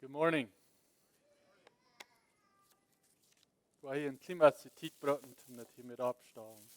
Good morning. Ik wil hier een klein beetje tijd praten om dat hier met opstaan.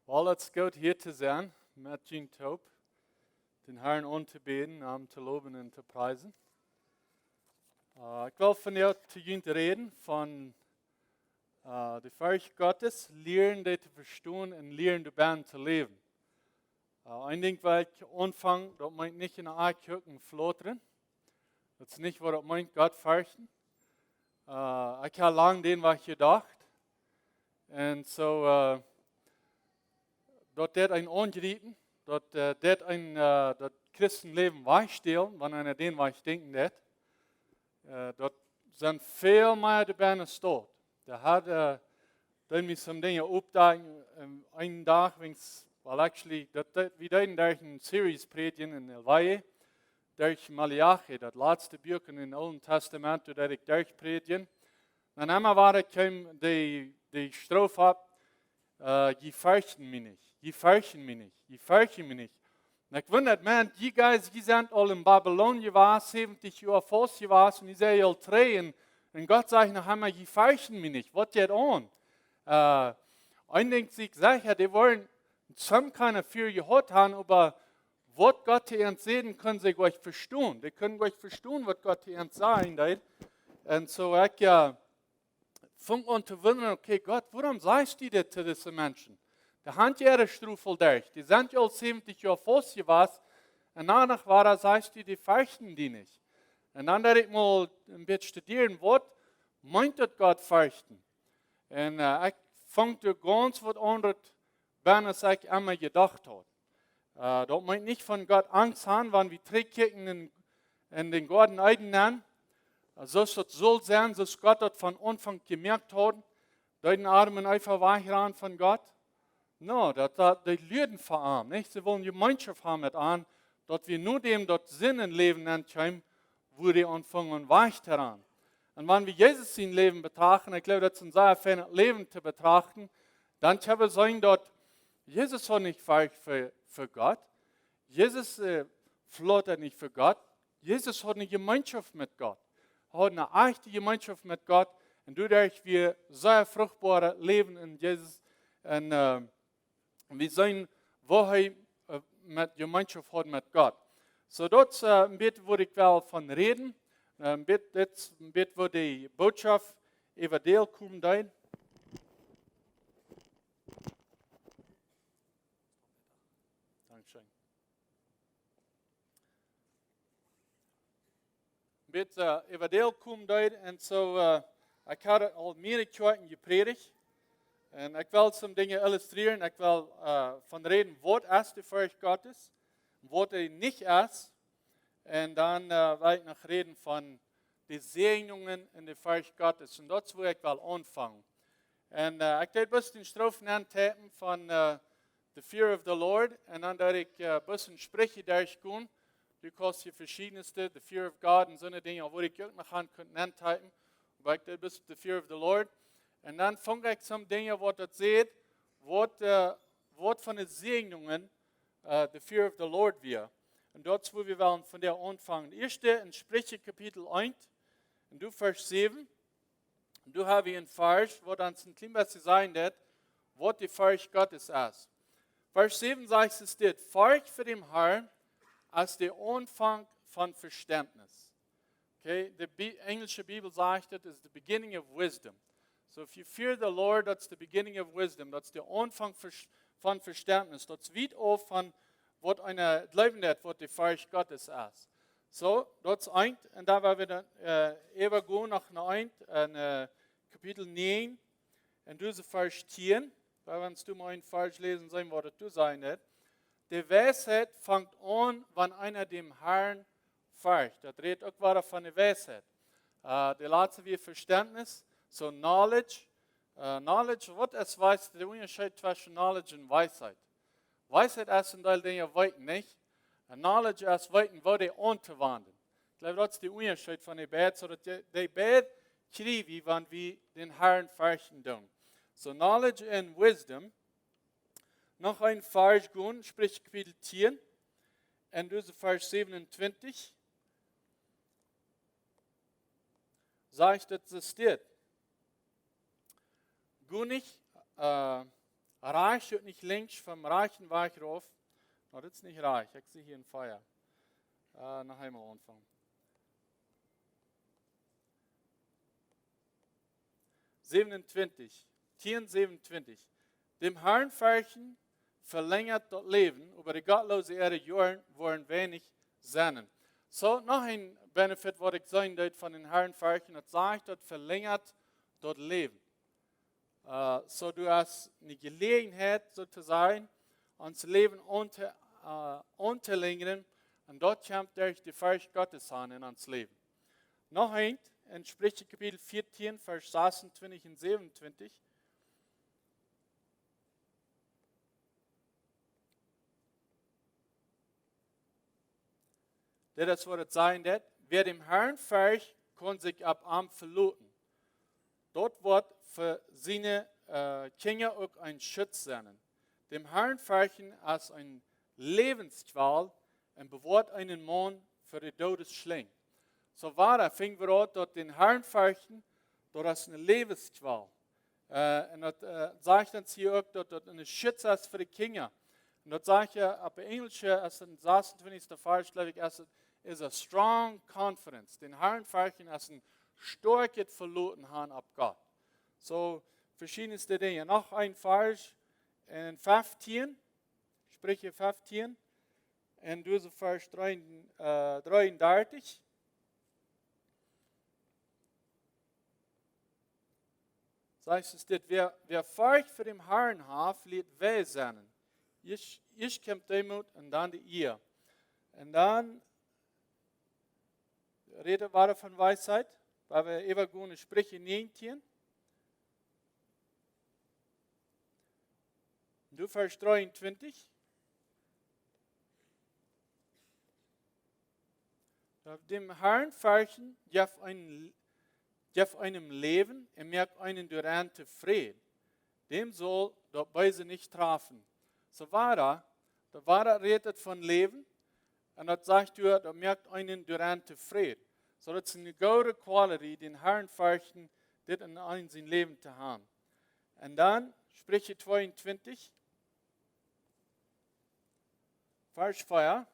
Wel, het is goed hier te zijn met Jean Toop, den Herrn aan te beden, hem te loben en te prijzen. Ik wil van jou te jullie reden van de Furcht Gottes, leren dit te verstaan en leren de band te leven. Een ding waar ik aanvang, dat meint niet in de aankijken flotteren. Dat is niet wat het meint, God fürchten. Ik heb lang den wat gedacht. En zo, dat dit een aangrijpen, dat dit een dat Christenleven wegstelen, wanneer er den wat denken dat. Dat zijn veel meer de bijna staat. Daar had dan met some dingen opdagen, een dag, well actually, we deden daar een series predigen in Elwaie, durch Malachi, dat laatste boek in het Oude Testament, dat ik daar predigen. En eenmaal waar ik die strofe heb, je fürchten mich nicht, je fürchten mich nicht, je fürchten mich nicht. En ik wundert, man, die guys, die zijn al in Babylon geweest, 70 jaar vast geweest, en die zijn al 3, en God zegt nog einmal, je fürchten mich nicht, wat geht on? Ein ding, ich sage, die wollen some kind of fear gehört haben, aber was Gott hier uns sehen, können sie euch verstehen. Die können euch verstehen, was Gott hier uns sagen will. Und so ich fang an zu wundern, okay, Gott, warum sagst du das zu diesen Menschen? Die haben ihre Strufel durch. Die sind ja 70 Jahre fast gewesen. Und danach sagst du, die fürchten die nicht. Und dann werde ich mal ein bisschen studieren, was meint das Gott fürchten? Und ich fange ganz was anderes an, als ich immer gedacht habe. Das meint nicht von Gott Angst haben, wenn wir zurückkicken in den Garten Eden nennen. So soll sein, dass Gott das von Anfang gemerkt hat, den Armen einfach wegrennen von Gott. No, die Lüden verarmen, nicht? Sie wollen Gemeinschaft haben mit an, dass wir nur dem dort Sinn im Leben nennen, wo die anfangen weich daran. Und wenn wir Jesus sein Leben betrachten, ich glaube, das ist ein sehr feines Leben zu betrachten, dann können wir sagen, dass Jesus hat nicht Furcht für Gott. Jesus flottert nicht für Gott. Jesus hat eine Gemeinschaft mit Gott. Er hat eine echte Gemeinschaft mit Gott. Und dadurch wir sehr fruchtbare Leben in Jesus. Und wir sehen, wo er mit Gemeinschaft hat mit Gott. So, das ist ein bisschen, wo ich will von reden. Ein bisschen, wo die Botschaft evangelisch kommt. Dankeschön. Ein bisschen evangelisch kommt und so, ich habe al mehrere Keer gepredigt. En ik wil some dingen illustreren. Ik wil van reden wat is de Furcht Gottes, wat er niet is. En dan wil ik nog reden van de zegeningen in de Furcht Gottes. En dat is waar ik wil aanvangen. En ik deed best een strofe aantapen van the fear of the Lord. En dan dat ik best een spreekje doorgaan. Du kannst je verschiedenste, the fear of God en zo'n dingen, waar ik ook nog aan kan aantapen. Maar ik deed best the fear of the Lord. En dan vang ik some dingen wat dat zegt, wat van de zegeningen the fear of the Lord weer. En dat is waar we wel van der aanvangen. Eerste in Sprüche kapitel 1, en du vers 7. En du heb je een vers, wat ons een klein beetje zeggen dat, wat die Furcht Gottes is. Vers 7 zegt es dit, Furcht voor dem Herrn als der Anfang von Verständnis. Okay, de Englische Bibel zegt het is the beginning of wisdom. So if you fear the Lord, that's the beginning of wisdom. That's the Anfang von Verständnis. Das weit auf von was eine Leben hat, was die Furcht Gottes ist. So, das ist eins. Und da werden wir dann übergehen nach ein, Kapitel 9, und diese Vers 10. Weil wenn du mal einen Vers lesen, sehen was du sagen hast. Die Weisheit fängt an, wenn einer dem Herrn fürchtet. Das redet auch wieder von der Weisheit. De laatste weer Verständnis. So knowledge. Knowledge, wat is weiß? Der Unterschied zwischen knowledge und Weisheit. Weisheit ist ein Teil, den ihr weiten nicht. Und knowledge ist weiten, wo die anzuwenden. Ich glaube, das ist der Unterschied von den beiden. So, die beiden kriegen, wenn wir den Herrn fürchten tun. So knowledge and wisdom. Noch ein Vers gehen, sprich Kapitel 10. Und diese Vers 27. Sagt, dass es steht. Geh nicht, reich und nicht links vom reichen Weg rauf. No, das ist nicht reich, ich sehe hier ein Feuer. Noch einmal anfangen. 27, 10, 27. Dem Herrn fürchten verlängert das Leben, über die gottlose Erde Jahren wollen wenig sehnen. So, noch ein Benefit, was ich sagen darf von den Herrn fürchten, das sagt, das verlängert das Leben. So, du hast eine Gelegenheit, sozusagen, uns Leben unterlegen, und dort kommt durch die Furcht Gottes an in uns Leben. Noch ein, in Sprüche Kapitel 14, Vers 26 und 27. Das wird sein, dass wer dem Herrn fürcht, kann sich ab Arm verloten. Dort wird für seine Kinder auch ein Schutz sein. Dem Herrn fürchten als ein Lebensqual und bewahrt einen Mann für die Todesschlinge. So war er, fing wir an, dort den Herrn fürchten, dort ist eine Lebensqual. Und das sagt uns hier auch, dort eine Schutz ist für die Kinder. Und das sagt ja, auf Englisch, als in 26. Vers, glaube ich, ist a strong confidence. Den Herrn fürchten ist ein starkes Verlauten haben ab Gott. So, verschiedenste Dinge. Noch ein Vers in 15, Sprüche 15, in diesem Vers 33. Sagt es, wer Furcht für den Herrn hat, wird weh sein. Ich kommt Demut und dann die ihr. Und dann redet wir von Weisheit, weil wir immer gute Sprüche 19. Du Vers 23. Dem Herrn fürchten, auf einem Leben, merkt einen durante Frieden. Dem soll dort beise nicht treffen. So war er redet von Leben, und das sagt er, da merkt einen durante Frieden. So das ist eine gute Qualität, den Herrn fürchten, das in sein Leben zu haben. Und dann, Sprüche 22, Vers 4,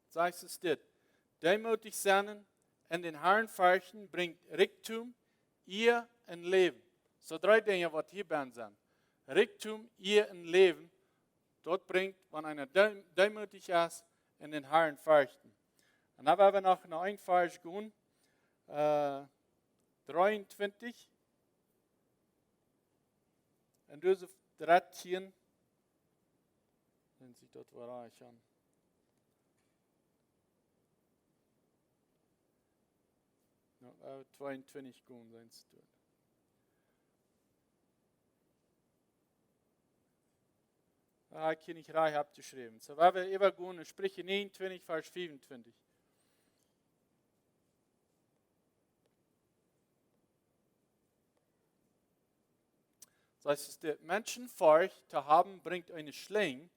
sagt es dit. Demutig sein und den Herrn fürchten bringt Reichtum, ihr ein Leben. So 3 Dinge, was hier bei sind. Reichtum, ihr ein Leben. Dort bringt, wenn einer demütig ist, in den Herrn fürchten. Und dann werden wir noch ein Vers gehen. 23. Und diese 13. Wenn sich dort reich an. No, 22 gehen, sein es dort. Ich kann nicht reich abgeschrieben. So, weil wir immer gehen, Sprüche 29, Vers 25. Das heißt, der Menschenfurcht zu haben, bringt eine Schlinge.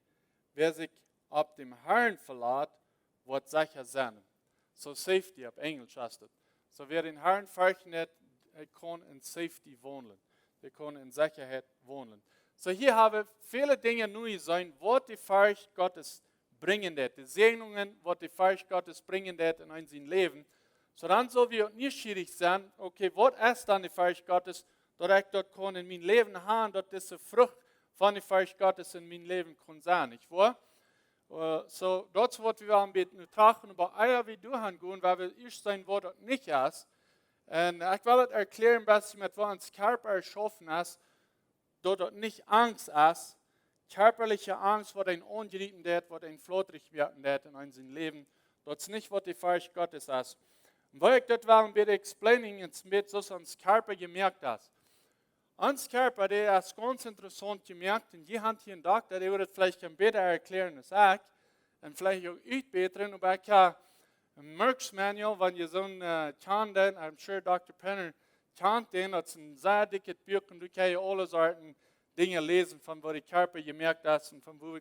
Wer sich auf dem Herrn verlässt, wird sicher sein. So Safety auf Englisch heißt das. So wer den Herrn fürchten hat, kann in Safety wohnen. Der kann in Sicherheit wohnen. So hier haben viele Dinge neu sein, was die Furcht Gottes bringen wird. Die Segnungen, was die Furcht Gottes bringen wird in unser Leben. So dann soll wir nicht schwierig sein, okay, was ist dann die Furcht Gottes, dass ich dort kann in mein Leben haben, dass diese Frucht von der Furcht Gottes in mein Leben kann sein, nicht wahr? So, das wird wir anbieten, trachten über Eier wie du hingehen, weil wir ich sein Wort dort nicht ist. Und ich will das erklären, was mit uns Körper erschaffen ist, dort nicht Angst ist, körperliche Angst, was ein ungerieten wird, was ein flotrig werden wird in unserem Leben. Das ist nicht, was die Furcht Gottes ist. Und weil ich das war ein bisschen explaining, jetzt mit so ans Körper gemerkt hast. Ans Körper, der ist ganz interessant gemerkt, und die haben hier einen Doktor, der würde es vielleicht ein bisschen erklären als ich, und vielleicht auch ich besser, aber ich habe ein Merck's Manual, wenn ihr so ein kennt, I'm sure Dr. Penner kennt den, das ist ein sehr dickes Buch, und du kannst alle Sorten Dinge lesen, von wo der Körper gemerkt hat, und von wo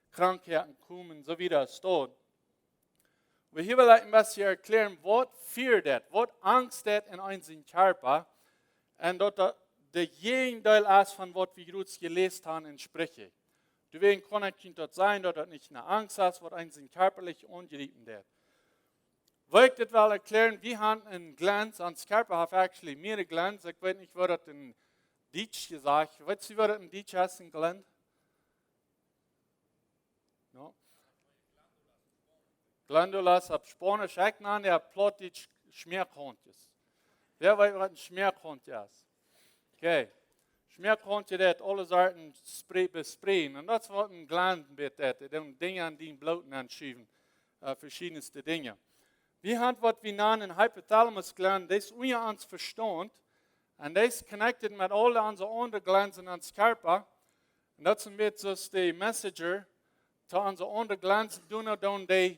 Krankheiten kommen, so wie das steht. Aber hier will ich ein bisschen erklären, was Fear das, was Angst das in unserem Körper, und dort der Gegenteil ist von was wir gerade gelesen haben in Sprüche. Deswegen kann ich dort sein, dass du nicht eine Angst hast, was einen körperlich angerieben wird. Weil ich das will erklären, wir haben einen Glanz, ans Körper hat actually mehrere Glanz, ich weiß nicht, was das in Deutsch gesagt, weißt du, was das in Deutsch heißt, ein Glanz? No? Glandulas ab Spanisch, ich nenne der plottisch Schmerkhontjes. Wer weiß, was ein Schmerkhontje ist? Okay. Schmerkhontje, der hat alle Sorten besprayen. Und das ist was ein Glanz betet, die Dinge an die Bluten anschieben, verschiedenste Dinge. Wir haben was wir nennen Hypothalamus-Gland, das ist unser ans Verstand, und das ist connected mit all unseren anderen Glanzen ans Körper. Und das ist mit so die Messenger zu unseren anderen Glanzen, tun die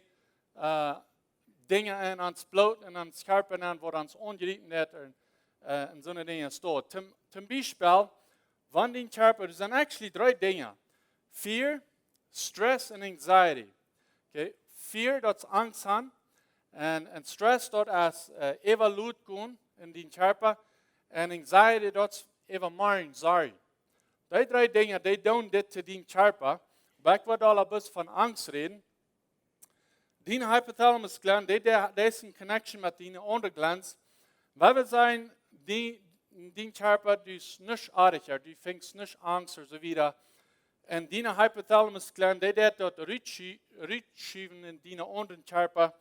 Dinge an ans Blut und ans Körper, an, wo uns angerieben wird, und so eine Dinge steht. Zum Beispiel, wenn den Körper, das sind actually 3 Dinge. Fear, Stress und Anxiety. Okay? Fear, das ist Angst haben. Und Stress, das ist Evalut gehen in den Körper. Und Anxiety, das ist Evamarien, sorry. Die 3 Dinge, die tun das zu den Körper. Aber ich werde ein bisschen von Angst reden. Den Hypothalamus-Gland, der ist in Connection mit den anderen Glands. Weil wir sagen, den Körper, du ist nicht artiger, du fängst nicht Angst oder so wieder. Und den Hypothalamus-Gland, der dort rückschieben in den anderen Körper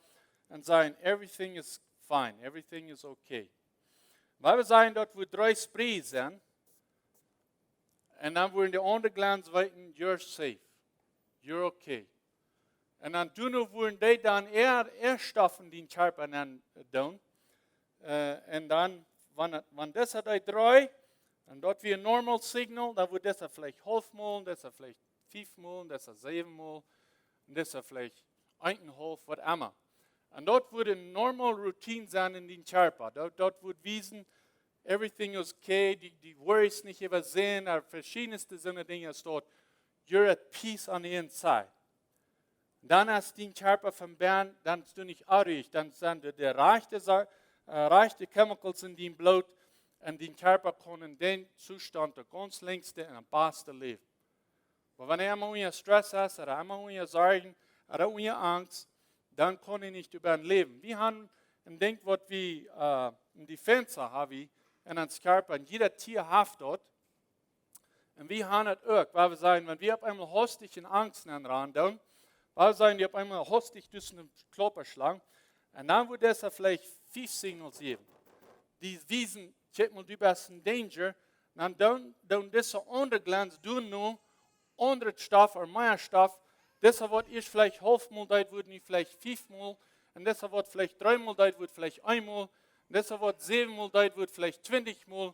und sagen, everything is fine, everything is okay. Weil wir sagen, dort wo 3 Sprays sind, und dann würden die anderen Glands weiten, you're safe, you're okay. Und dann würden die dann eher Stoffen den Körper dann tun. Und dann, wenn das hat 3, und dort wie ein normal Signal, dann wird das vielleicht 12 Mal, das vielleicht 5 Mal, das 7 Mal, und das vielleicht 1,5, was immer. Und dort würde eine normal Routine sein in den Körper. Dort wird wiesen, everything is okay, die Worries nicht übersehen, verschiedenste Dinge dort. You're at peace on the inside. Dann hast du den Körper vom Bern, dann bist du nicht arg, dann sind die reichte Chemicals in dem Blut und den Körper können den Zustand der ganz längste und am besten leben. Aber wenn er immer unter Stress hat, oder immer unter Sorgen, oder unter Angst, dann kann er nicht überleben. Wir haben ein Ding, was wir in die Fenster haben, in uns Körper, und jeder Tier hat dort. Und wir haben es auch, weil wir sagen, wenn wir auf einmal hostig in Angst randown, weil wir sagen, die auf einmal hostig durch den Körper schlagen, und dann wird es vielleicht 5 Signals geben. Die wiesen, check mal, du bist in Danger, und dann diese andere Glanz tun nur andere Stoff oder mehr Stoff. Deshalb wird ich vielleicht 12 Mal, das wird nicht vielleicht 5 Mal, und deshalb wird vielleicht 3 Mal, das wird vielleicht 1 Mal, und deshalb wird 7 Mal, das wird vielleicht 20 Mal.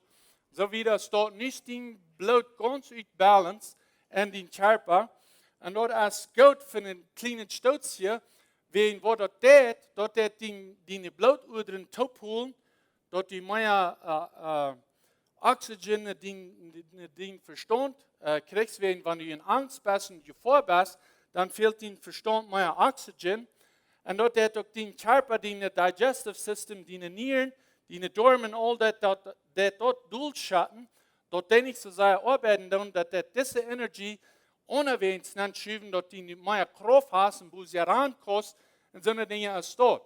So wie das dort nicht den Blut ganz balance in den Körper. Und dort ist gut für einen kleinen Stutz hier, wenn wo dort die Blutudern topholen, dort die mehr Oxygen, den Verstand kriegst, wenn du in Angst bist und Gefahr bist, dann fehlt den Verstand mehr Oxygen. Und dort hat auch den Körper, den Digestive System, die Nieren, die Dormen, all das dort durchschatten, dort nicht so sehr arbeiten, dass diese Energie unerwähnt schieben, dass die mehr Kraft haben, wo sie rankost, und so eine Dinge als dort.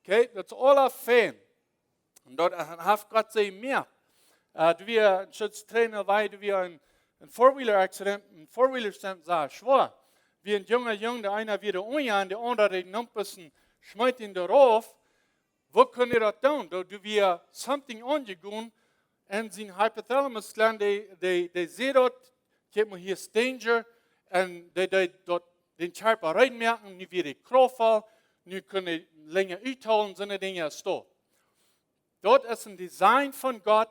Okay, das ist all Fan. Und dort hat Gott sie mehr. Du wir Schutztrainer, weil du wir ein Four-Wheeler-Accident sah, schwor. Wie ein junger Junge, der einer wieder unjahren, der andere den Numpersen schmeißt ihn darauf. Wo können wir das tun? Du wir something angegangen, und sein Hypothalamus-Gland, der sieht dort, hier ist Danger, und der dort den Körper reinmerken, nicht wieder Kraft, nicht können länger uitholen, so eine Dinge als dort. dort ist ein Design von Gott,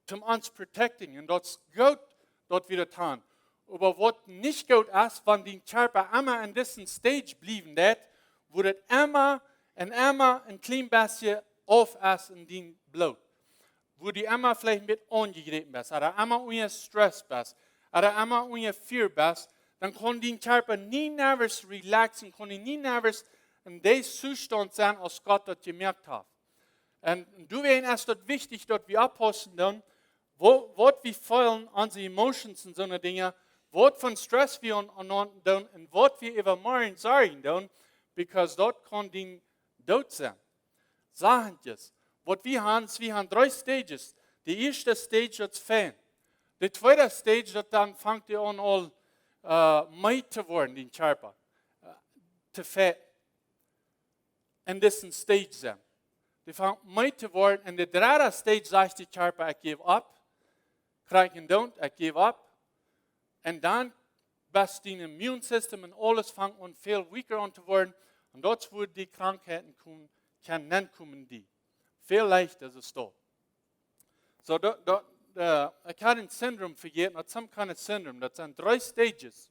zum uns protecting. Und das ist gut, dort wieder tun. Aber was nicht gut ist, wenn die Körper immer in diesem Stage blieben, wo das immer ein klein bisschen auf ist in den Blut. Wo die immer vielleicht mit angegriffen bist, oder immer unter Stress bist, oder immer unter Fear bist, dann kann die Körper nie nervös relaxen, kann nie nervös in dem Zustand sein, als Gott das gemerkt hat. Und du weißt, es ist wichtig, dass wir abpassen, was wir fühlen, unsere Emotions und so eine Dinge, was von Stress wir tun und was wir über morgen sagen tun, because dort kann die Tod sein. Sagen es. Was wir haben 3 Stages. Die erste Stage ist Fan. Die zweite Stage, dann fängt ihr an, mehr zu werden, den Körper. Zu fett. In diesem Stage sein. Die fängt mehr zu werden. In der dritten Stage sagt der Körper, ich gebe ab. Kriegen don't, ich gebe ab. Und dann bist dein Immunsystem und alles fängt an viel weaker an zu werden. Und dort, wo die Krankheiten kommen, kommen die. Viel leichter ist es da. So, ich habe ein Syndrom vergessen, not some kind of syndrome. Das sind 3 Stages.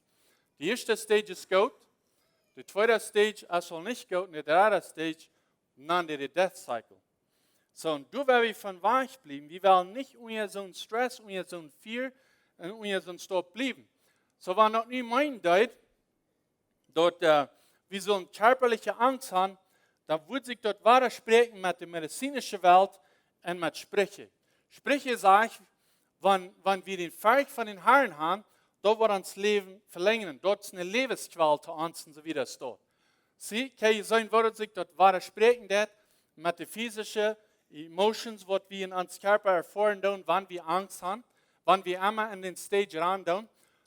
Die erste Stage ist gut. Die zweite Stage ist auch nicht gut. Und die dritte Stage, nannte der Death Cycle. So, und du wirst von weich bleiben. Wir wollen nicht unter so einem Stress, unter so einem Fear und unter so einem Stopp bleiben. So, wenn das nicht meint, dort wir so eine körperliche Angst haben, dann würde sich dort widersprechen mit der medizinischen Welt und mit Sprüche. Sprüche sagen, wenn wir den Fähig von den Herren haben, dort wird uns Leben verlängern. Dort ist eine Lebensqual zu uns und so wie das dort. Sie, kann ich sagen, würde sich dort widersprechen, mit den physischen Emotions, was wir in uns Körper erfahren, wenn wir Angst haben, wenn wir einmal in den Stage ran.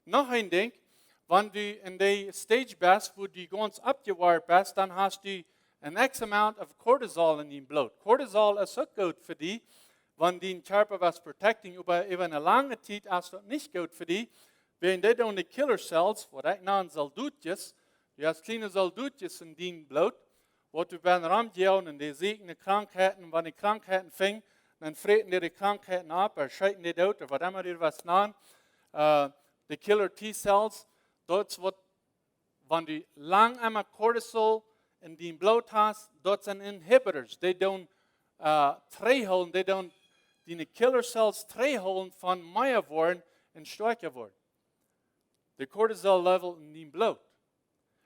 Noch ein Ding, wenn du in der Stage bist, wo du ganz abgewehrt bist, dann hast du ein X-Amount of Cortisol in deinem Blut. Cortisol ist so gut für dich, wenn dein Körper was protecting, aber über eine lange Zeit ist das nicht gut für dich, wenn die dann die Killer Cells, was ich nenne Soldutjes, du hast kleine Soldutjes in deinem Blut, wo du beim Ramjauen und die sehen Krankheiten, wenn die Krankheiten fängt, dann freten die Krankheiten ab, oder scheiden die aus, oder was immer die was nennen. Die Killer T-Cells, dort wird, wenn du lang einmal Cortisol in deinem Blut hast, dort sind Inhibitors. Die don't holen, die don't die Killer Cells holen von mehr worden und stärker worden. Der Cortisol-Level in deinem Blut.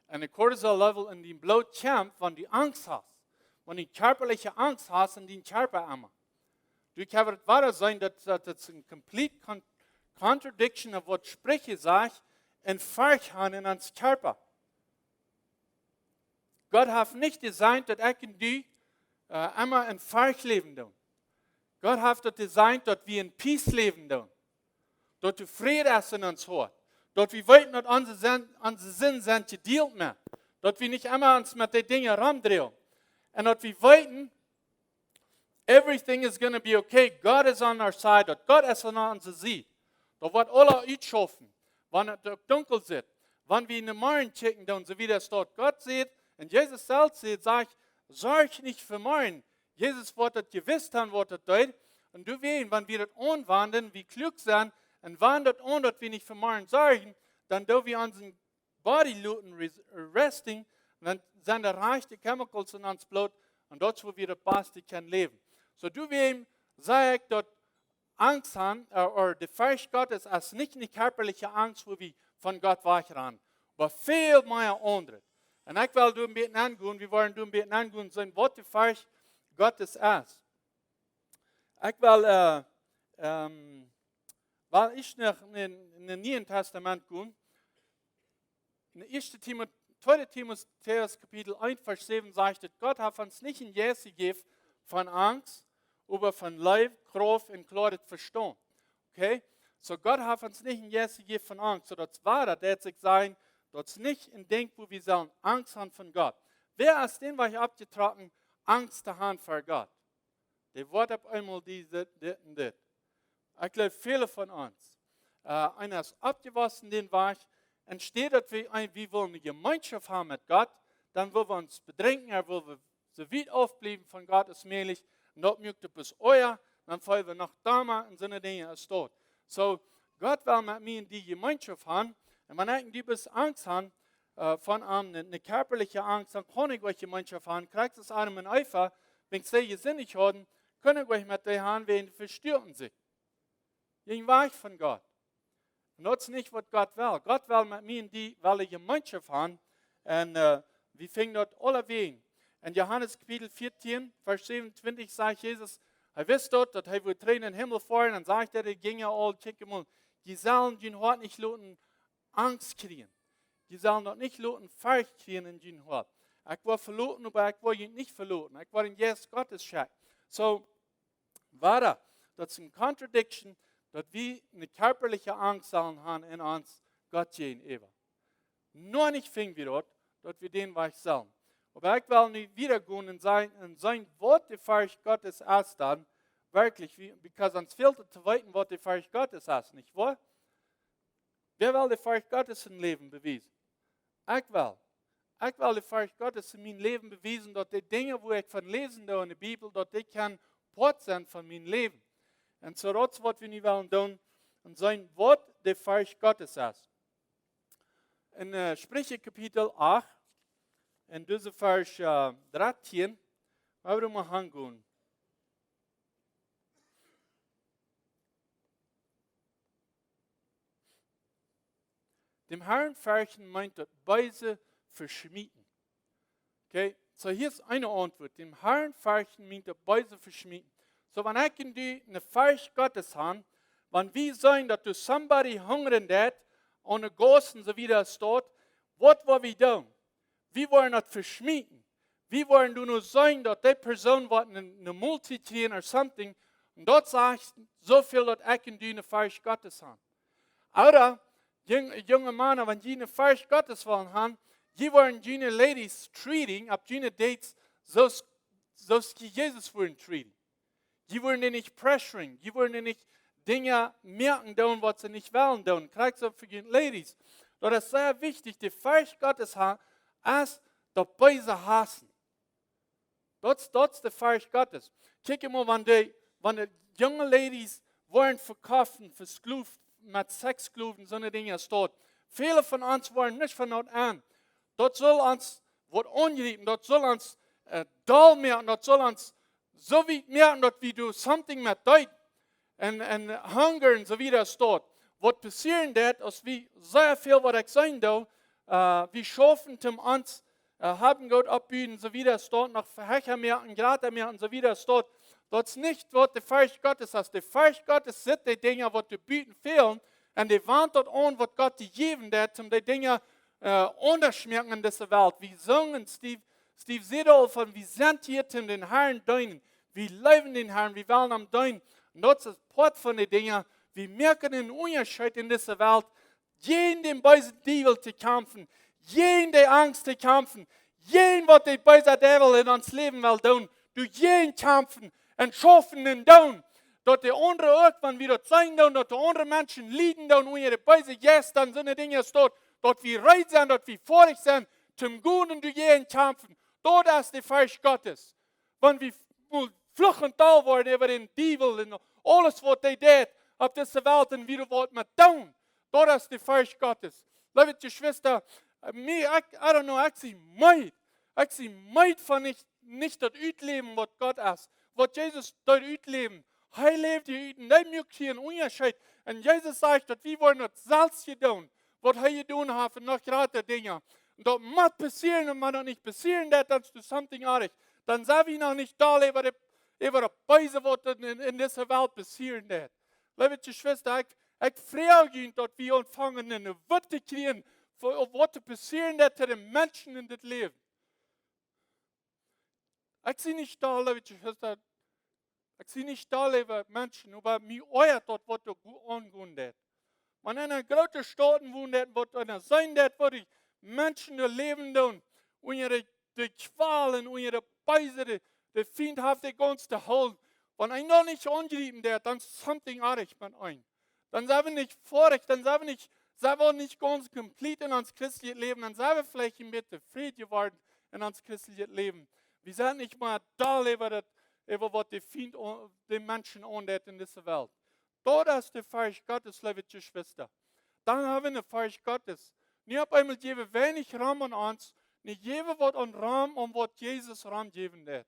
Und der Cortisol-Level in deinem Blut kämpft, wenn du Angst hast. Wenn du körperliche Angst hast in deinem Körper einmal. Du kannst weiter sein, dass das eine complete contradiction of was Sprüche sagt, und Verhalten in uns Körper. Gott hat nicht designt, dass ich und du einmal in Furcht leben tun. Gott hat das designt, dass wir in Peace leben tun. Dass du Friede hast in uns hat. Dass wir weiten, dass unsere Sinn sind gedealt mehr. Dass wir nicht einmal uns mit den Dingen rumdrehen. Und dass wir weiten, everything is going to be okay. God is on our side. Dass Gott ist an unserer Seite. Da wird alle uitschaffen. Wenn es dunkel ist. Wenn wir in den Morgen checken, so wie das dort Gott sieht, und Jesus selbst sieht, sagt, sorg nicht für morgen. Jesus wird das gewiss haben, was das tut. Und du weißt, wenn wir das anwenden, wie klug sind, und wenn das an, dass wir nicht für morgen sorgen, dann do wir unseren Body looten, resting, und dann sind da reiche Chemicals in uns Blut, und dort, wo wir das Beste können leben. So du weißt, sag ich, dass Angst haben, oder die Furcht Gottes, als nicht eine körperliche Angst, wo wir von Gott wegrennen, aber viel mehr andere. Und ich will du ein bisschen angehen, wir wollen du ein bisschen angehen, sein, was die Furcht Gottes ist. Ich will, weil ich noch in den Neuen Testament gehe, in 2. Timotheus Kapitel 1, Vers 7 sagt, dass Gott hat uns nicht in Jesus gegeben von Angst, aber von Leib, Kraft und klares Verstand. Okay? So Gott hat uns nicht in Jesus gegeben von Angst. So das war das sich sein, das nicht in Ding, wo wir sollen Angst haben von Gott. Wer ist denn, was ich abgetragen, Angst zu haben vor Gott? Der wird auf einmal das und das. Ich glaube, viele von uns. Einer ist abgewaschen, den war ich. Entsteht, dass wir wollen eine Gemeinschaft haben mit Gott, dann wollen wir uns bedrängen, er will so weit aufbleiben von Gott als möglich, und dort mögt ihr bis euer, dann fallen wir nach Dama und so eine Dinge ist dort. So, Gott will mit mir in die Gemeinschaft haben, und wenn ich die bis Angst habe, von eine körperliche Angst, dann kann ich euch Gemeinschaft haben, kriegt es einem in Eifer, wenn ich sie sinnig haben, kann ich euch mit dir haben, wen verstörten sich. Ich war von Gott. Und das ist nicht, was Gott will. Gott will mit mir in die Gemeinschaft haben, und wir fingen dort alle Wegen. In Johannes Kapitel 14, Vers 27 sagt Jesus, er wisst dort, dass er wohl Tränen in den Himmel fahren, und sagt er, die ging ja all, check mal, die sollen den Hort nicht lassen, Angst kriegen. Die sollen dort nicht lassen, Furcht kriegen in den Hort. Ich war verloren, aber ich war nicht verloren. Ich war in Jesus Gottes Schatten. So, weiter, das ist eine Contradiction, dass wir eine körperliche Angst sollen haben in uns, Gott gegenüber. Nur nicht fingen wir dort, dass wir den weich sollen. Aber ich will nicht wiedergehen und sein Wort der Furcht Gottes ist dann, wirklich, because sonst fehlt es zu weiten, was die Furcht Gottes ist, nicht wahr? Wer will die Furcht Gottes im Leben beweisen? Ich will. Ich will die Furcht Gottes in meinem Leben beweisen, dass die Dinge, wo ich von lesen in der Bibel, dass die kann Port sein von meinem Leben. Und so das, was wir nicht wollen tun, und sein Wort die Furcht Gottes ist. In Sprüche Kapitel 8, in diesem Vers 13, wollen wir mal hingehen. Dem Herrn fürchten meint das Weise verschmieden. Okay, so hier ist eine Antwort. Dem Herrn fürchten meint das Weise verschmieden. So, wenn ich in die eine Furcht Gottes haben, wenn wir sagen, dass du somebody hungern that, on a Gossen, so wie das steht, was wollen wir tun? Wir wollen das verschmieden. Wir wollen nur sagen, dass die Person was eine Multitude oder something, und dort sagt so viel, dass ich in die eine Furcht Gottes haben. Oder, junge Männer, wenn die eine Furcht Gottes wollen haben, die wollen die Ladies treating, ab die Dates, so wie Jesus wollen treaten. Die wollen die nicht pressuring, die wollen die nicht Dinge merken, was sie nicht wollen tun. Kriegst du für die Ladies. Das ist sehr wichtig, die Furcht Gottes haben, als das Böse hassen. Das ist die Furcht Gottes. Guck mal, wenn die junge Ladies wollen verkaufen, versklavt, mit Sexsklaven, so eine Dinge steht. Viele von uns wollen nicht von dort an. Dort soll uns was angerieben, dort soll uns dull merken, dort soll uns so wie merken, dass wir do something mit Deut und hungern, so wie das steht. Was passieren wird, ist wie sehr viel, was ich sagen darf, wir schaffen zum uns, haben Gott abbieten, so wie das steht, nach Verhecher merken, Grater merken, so wie das steht. Das ist nicht, was die Furcht Gottes ist. Die Furcht Gottes sind die Dinge, die die bieten fehlen, und die warnt dort an, was Gott die geben wird, um die Dinge unterschmecken in dieser Welt. Wir singen Steve Siedel von, wir sind hier um den Herrn dienen. Wir leben den Herrn, wir wollen am dienen. Und das ist Part von den Dingen. Wir merken den Unterschied in dieser Welt, jeden den bösen Teufel zu kämpfen, jeden die Angst zu kämpfen, jeden, was der böse Teufel in uns Leben will tun, durch jeden kämpfen und schaffen und tun. Dass die andere auch, wenn wir dort sein, dass die anderen Menschen leiden, und ihre böse Gäste, so eine Dinge steht, dass wir reit sind, dass wir vorig sind, zum Guten durch jeden kämpfen. Dort ist die Furcht Gottes. Wenn wir fluchend da worden über den Teufel und alles, was der tut, auf dieser Welt, und wir wollen mit tun. Dort ist die Furcht Gottes. Liebe Geschwister, ich sehe meid von nicht das Utleben, was Gott ist. Was Jesus dort Utleben. Er lebt hier, nicht mehr hier einen Unterschied. Und Jesus sagt, dass wir wollen das Salz hier tun, was er getan hat, und noch gerade Dinge. Und das muss passieren, und wenn das nicht passieren, dann ist das something anderes. Dann sind wir noch nicht da, über das Böse, was in dieser Welt passieren wird. Liebe Geschwister, ich freue mich, dass wir anfangen, eine Worte kriegen, was passieren wird zu den Menschen in das Leben. Ich sehe nicht da, liebe Geschwister, ich sehe nicht da, liebe Menschen, aber mir euer dort, was da angehen wird. Wenn in einer großen Stadt wohnt, wird einer sein, wo die Menschen ihr Leben tun, und ihre Qualen, und ihre Beise, die Feind die ganze Hold. Wenn einer noch nicht angegriffen wird, dann ist something anderes mit ein. Dann sind wir nicht vorig, dann sind wir nicht ganz komplett in uns christliches Leben, dann sind wir vielleicht ein bisschen Fried geworden in uns christliches Leben. Wir sind nicht mal da, über das über was die Feind den Menschen anhat in dieser Welt. Dort ist die Furcht Gottes, liebe Geschwister. Dann haben wir eine Furcht Gottes. Nicht auf einmal geben wenig Raum an uns, nicht jeder wird an Raum, um was Jesus Raum geben wird.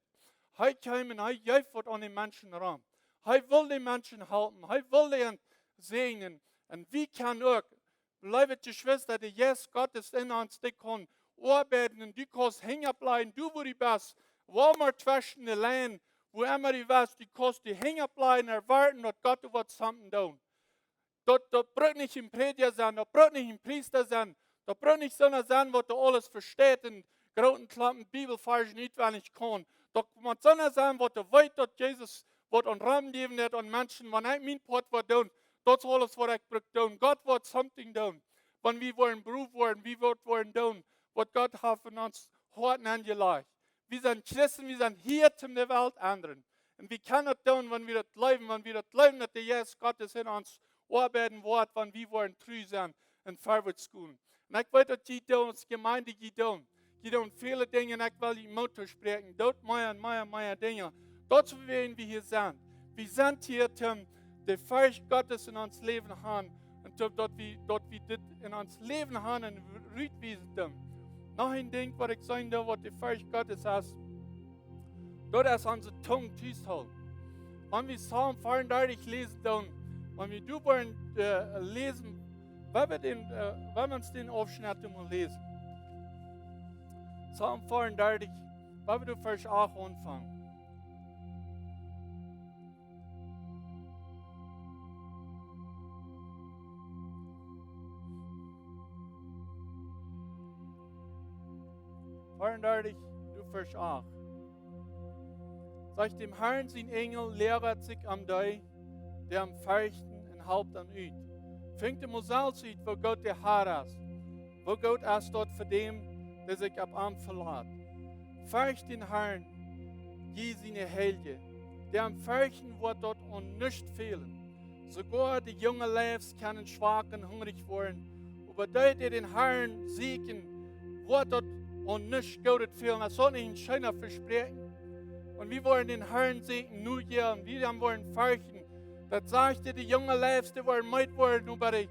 Er kommt und er gibt was an den Menschen Raum. Er will die Menschen halten, er will die segnen. Und wie kann auch, liebe Geschwister, die Jesus Gottes in uns, die kann arbeiten und die kannst hängen bleiben, du wo du bist, wo wir zwischen den Ländern, wo immer du bist, die kannst die hängen bleiben, erwarten, dass Gott was something tun. Dort braucht nicht ein Prediger sein, dort braucht nicht ein Priester sein, dort braucht nicht so einer sein, was du alles versteht und großen Klappen Bibelfers nicht, wenn ich kann. Dort muss so einer sein, was du weißt, dass Jesus was an Raum geben hat an Menschen, wenn ich mein Part was tun, das ist alles, was ich brauche tun. Gott wird something tun. Wenn wir wollen Beruf werden, wie wir wollen tun, was Gott hat von uns Horten angelegt. Wir sind Christen, wir sind hier zum der Welt ändern. Und wir können das tun, wenn wir das leben, dass der Jesus Gottes in uns arbeiten wird, wenn wir wollen treu sein und vorwärts gehen. Und ich weiß, dass die als Gemeinde tun. Die tun viele Dinge und ich will die Motto sprechen. Dort mehr Dinge. Dazu werden wir hier sein. Wir sind hier, um die Furcht Gottes in uns Leben haben. Und dort wir das in uns Leben haben und rückweisen tun. Noch ein Ding, was ich sagen will, was die Furcht Gottes ist. Dort ist unsere Tongue zuzuhalten. Wenn wir Psalm 34 lesen, wenn wir wollen lesen, wenn wir uns den Aufschnitt mal lesen. Psalm 34, wenn wir Vers 8 anfangen. Vers 8. Sagt dem Herrn sein Engel lehret sich am Dei, der am Fürchten und Haupt an üt. Fängt der Mosel zu wo Gott der Herr ist. Wo Gott ist dort für dem, der sich ab am verlässt. Fürcht den Herrn, je seine Helge. Der am Fürchten wird dort und nicht fehlen. Sogar die jungen Leibs können schwach und hungrig werden. Aber die, die den Herrn siegen, wird dort und nicht Gott fehlen. Das soll nicht ein schöner Versprechen. Und wir wollen den Herrn segnen, nur hier, und wir wollen fürchten. Das sagte die jungen Leibs, die wollen mit werden, aber die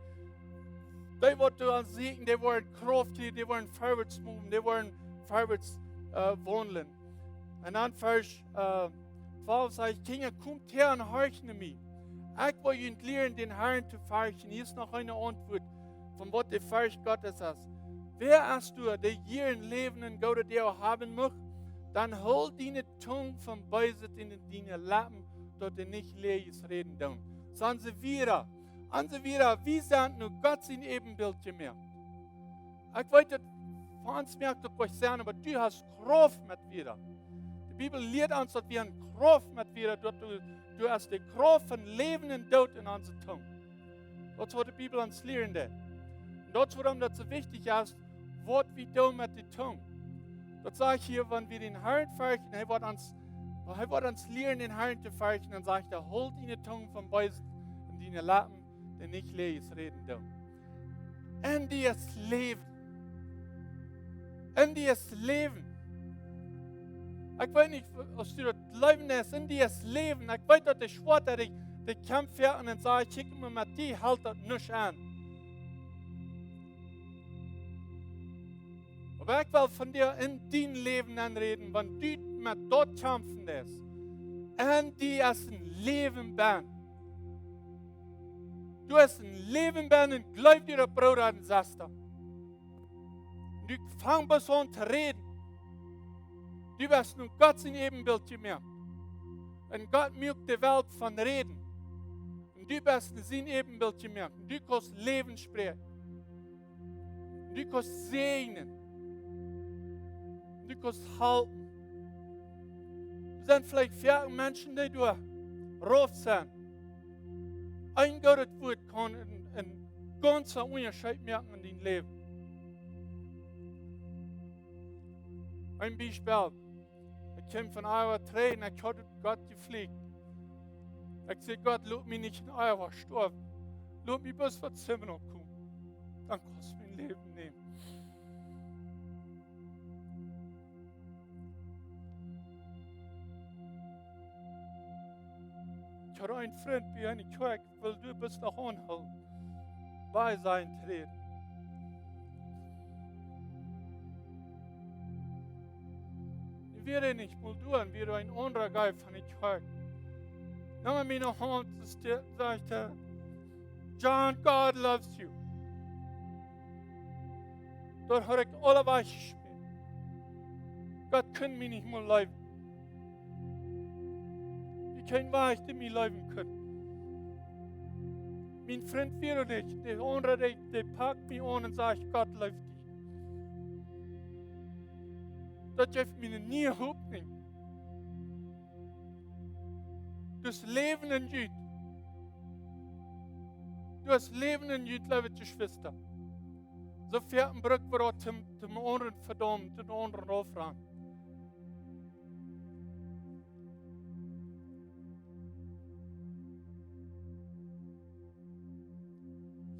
wollen segnen, die wollen Kraft, die wollen vorwärts move, die wollen vorwärts wandeln. Und dann Vers 12 sagt, Kinder, kommt her und horchen mich. Ich will Ihnen lernen, den Herrn zu fürchten. Hier ist noch eine Antwort, von was die Furcht Gottes ist. Wer ist du, der hier ein Leben in Gott dir haben möchte? Dann hol deine Zunge vom Beiset in deine Lappen, dort nicht leeres Reden tun. Sagen sie wieder, wie sind nur Gott sein Ebenbild gemerkt? Ich weiß, dass für uns merkt das euch sein, aber du hast Kraft mit wieder. Die Bibel lehrt uns, dass wir eine Kraft mit wieder, du hast die Kraft von Leben und Tod in unserer Zunge. Das ist, was die Bibel uns lernt. Und das ist, warum das so wichtig ist, was wir tun mit der Zunge. Das sage ich hier, wenn wir den Herrn fürchten, er wird uns lernen, den Herrn zu fürchten, dann sagt er, holt deine Zunge vom Beißen und deine Lappen, denn nicht leeres Reden tun. In dieses Leben. Ich weiß nicht, was du das Leben ist, in dieses Leben. Ich weiß, dass der Schwert, der kämpft ja und dann sagt, schick mir mit dir, halt das nicht an. Aber ich will von dir in dein Leben anreden, wenn du mit dort kämpfen lässt. Und die ist ein Leben bin. Du hast ein Leben bin und glaub dir, der Bruder und Schwester. Du fang bis an zu reden. Du bist nun Gott sein Ebenbild gemerkt. Und Gott mögt die Welt von reden. Und du bist sein Ebenbild gemerkt. Und du kannst Leben sprechen. Und du kannst segnen. Und du kannst halten. Es sind vielleicht viele Menschen, die du ruft sind. Ein Gottes Wort kann einen ganzen Unterschied merken in deinem Leben. Ein Beispiel. Ich komme von Iowa 3 und ich hatte Gott gefliegt. Ich sage, Gott, lass mich nicht in Iowa sterben. Lass mich bis vor 7 Uhr kommen. Dann kannst du mein Leben nehmen. voor een vriend bij een kerk wil du bist de aanhouden. Bij zijn treden. Wir nicht mal tun, wie ein anderer Geist von der Kerk. Dann mir noch Hand sagte, John, God loves you. Dort habe ich alle Weiche gespielt. Gott kann mich nicht mehr leiden. Wie kein Weich, der mich leiden kann. Mein Freund will nicht. Der andere, der packt mich an und sagt, Gott liebt dich. Dat geeft me nie Hoffnung. Dus leven in Jud. Du hast Leben in Jud, liebe Geschwister. So fährt ein Brück, wo zum anderen verdammt, den anderen aufräumt.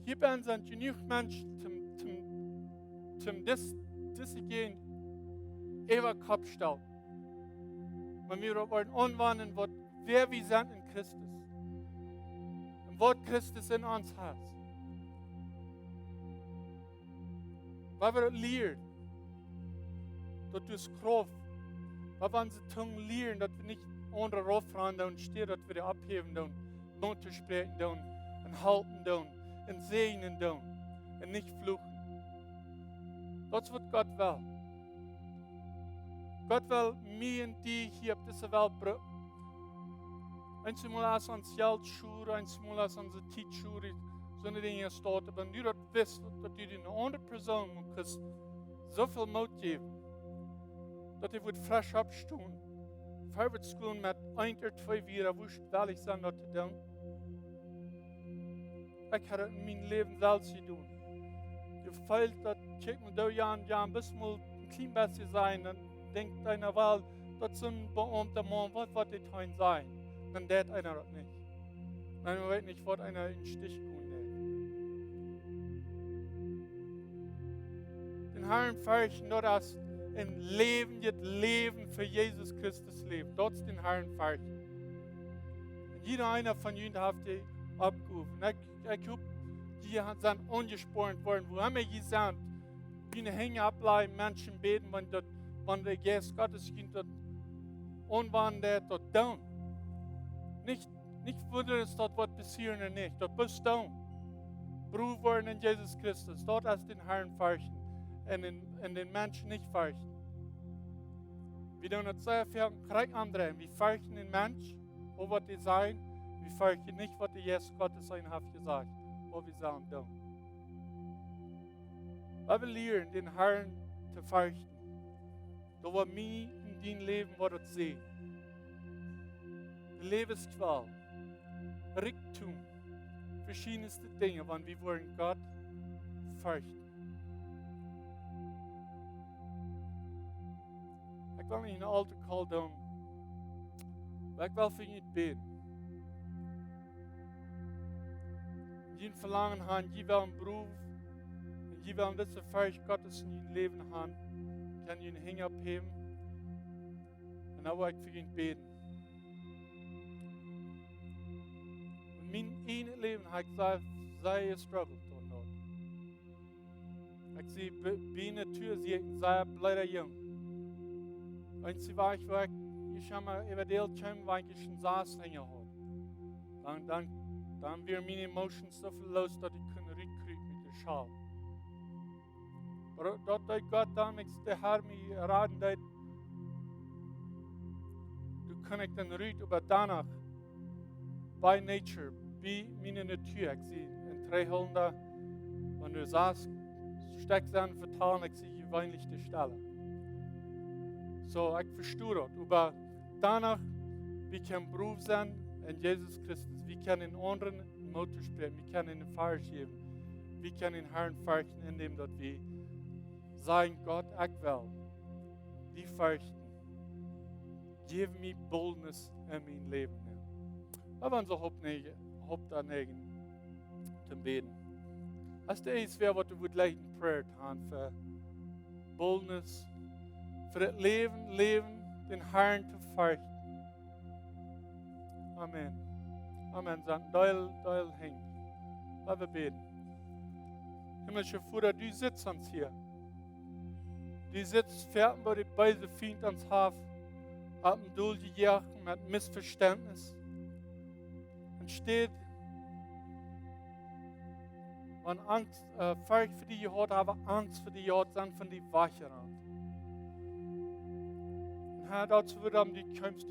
Hier sind genug Menschen zum gehen. Ewa Kopfstau. Wenn wir wollen anwenden, wer wir sind in Christus. Und was Christus in uns hat. Weil wir lernen, dass du es Kraft, weil wir unsere Zunge lernen, dass wir nicht andere rauffahren und stehen, dass wir die abheben und Mund sprechen und halten und segnen und nicht fluchen. Das ist, was Gott will. Gott will mich und die hier auf dieser Welt bringen. Einmal als uns Geld schuren, einmal als unsere Zeit schuren, so eine Dinge starten. Wenn du das wisst, dass du eine andere Person kannst so viel Mut geben, dass du frisch abstehen, vorwärts gehen mit 1 oder 2 Jahren, wo ich ehrlich sein, das zu tun. Ich habe in meinem Leben selbst getan. Gefällt, dass ich mir da ja ein bisschen ein klein bisschen sein und denkt einer, weil das sind beamte Mann, was wird das heute sein? Dann denkt einer das nicht. Nein, man weiß nicht, was einer in den Stich gehen lässt. Den Herrn fürchten, dass ein Leben, das Leben für Jesus Christus lebt. Das ist den Herrn fürchten. Und jeder einer von ihnen hat die abgerufen. Ich hoffe, die sind angesprochen worden, wo haben wir gesagt, wie hängen abbleiben, Menschen beten, wenn der Geist Gottes Kind dort und der dort down. Nicht würde es dort was passieren oder nicht. Dort bist du down. Beruf worden in Jesus Christus. Dort hast den Herrn fürchten und den Menschen nicht fürchten. Wir tun das sehr viel korrekt andrehen. Wir fürchten den Mensch, wo wird die sein. Wir fürchten nicht, was der Jesus Gottes sein hat gesagt. Wo wir sagen, down. Weil wir lernen, den Herrn zu fürchten. Da war mir in dein Leben, was das sehen. Lebensqual, Reichtum, verschiedenste Dinge, wenn wir wollen Gott fürchten. Ich will nicht eine alte Call tun, aber ich will für ihn beten. Die verlangen haben, die will einen Beruf, und die will diese Furcht Gottes in ihr Leben haben, kann ihn hängen abheben. Und dann will ich für ihn beten. In mijn leven heb ik zij gestruggeld tot nog. Ik zie binnen Tür, zie ik zij blijven jong. En ze waar ik heb maar even deel tjem waar ik een zaas hingen had. Dan weer mijn emotions zo verlost dat ik kan rekruiten met de schaal. Maar dat God dan ik de Herr mij raden deed, dan kan ik dan ruiten over danach. By nature, wie meine Natur, ich sehe in 300, wenn du sagst, steckst an vertrauen, ich sehe die weinliche Stelle. So, ich verstehe das. Aber danach, wir können Beruf sein in Jesus Christus. Wir können in anderen Motor sprechen, wir können in Feier geben. Wir können den Herrn fürchten, indem wir sagen, Gott, ich will die fürchten. Give me boldness in mein Leben. Maar we zo hoop danegen te beden. Als er iets weer wat we willen leiden, prayer gaan voor boldness, voor het leven, den Herrn te fürchten. Amen. Amen sagen. Deil hängt. Laten wir beten. Himmlische Vater, du sitzt uns hier. Du sitzt fern bei den beiden Feind ans Hafen. Ab dem Dull gejagt mit Missverständnis. Und steht, wenn Angst, Furcht für die Jod, aber Angst für die Jod sind von die Wacherand. Und Herr, dazu wird am die kommst,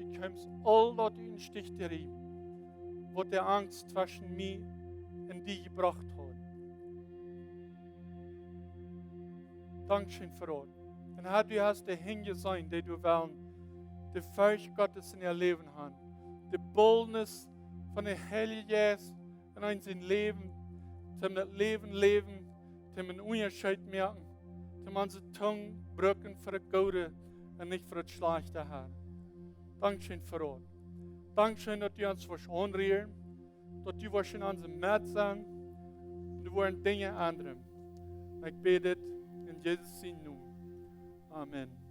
all dort in Stich der Riem, wo der Angst zwischen mir und die gebracht hat. Dankeschön für euch. Und Herr, du hast der Hinge sein, der du willst, die Furcht Gottes in ihr Leben haben, die Boldness von der Heilige Geist in unser Leben, zum das Leben leben, zum einen Unterschied merken, zum unsere Zunge brücken für das Gute und nicht für das Schlechte, Herr. Dankeschön für euch. Dankeschön, dass du uns was anrühren, dass du was in unserem Metz sind und du wollen Dinge ändern. Ich bete in Jesus' Namen. Amen.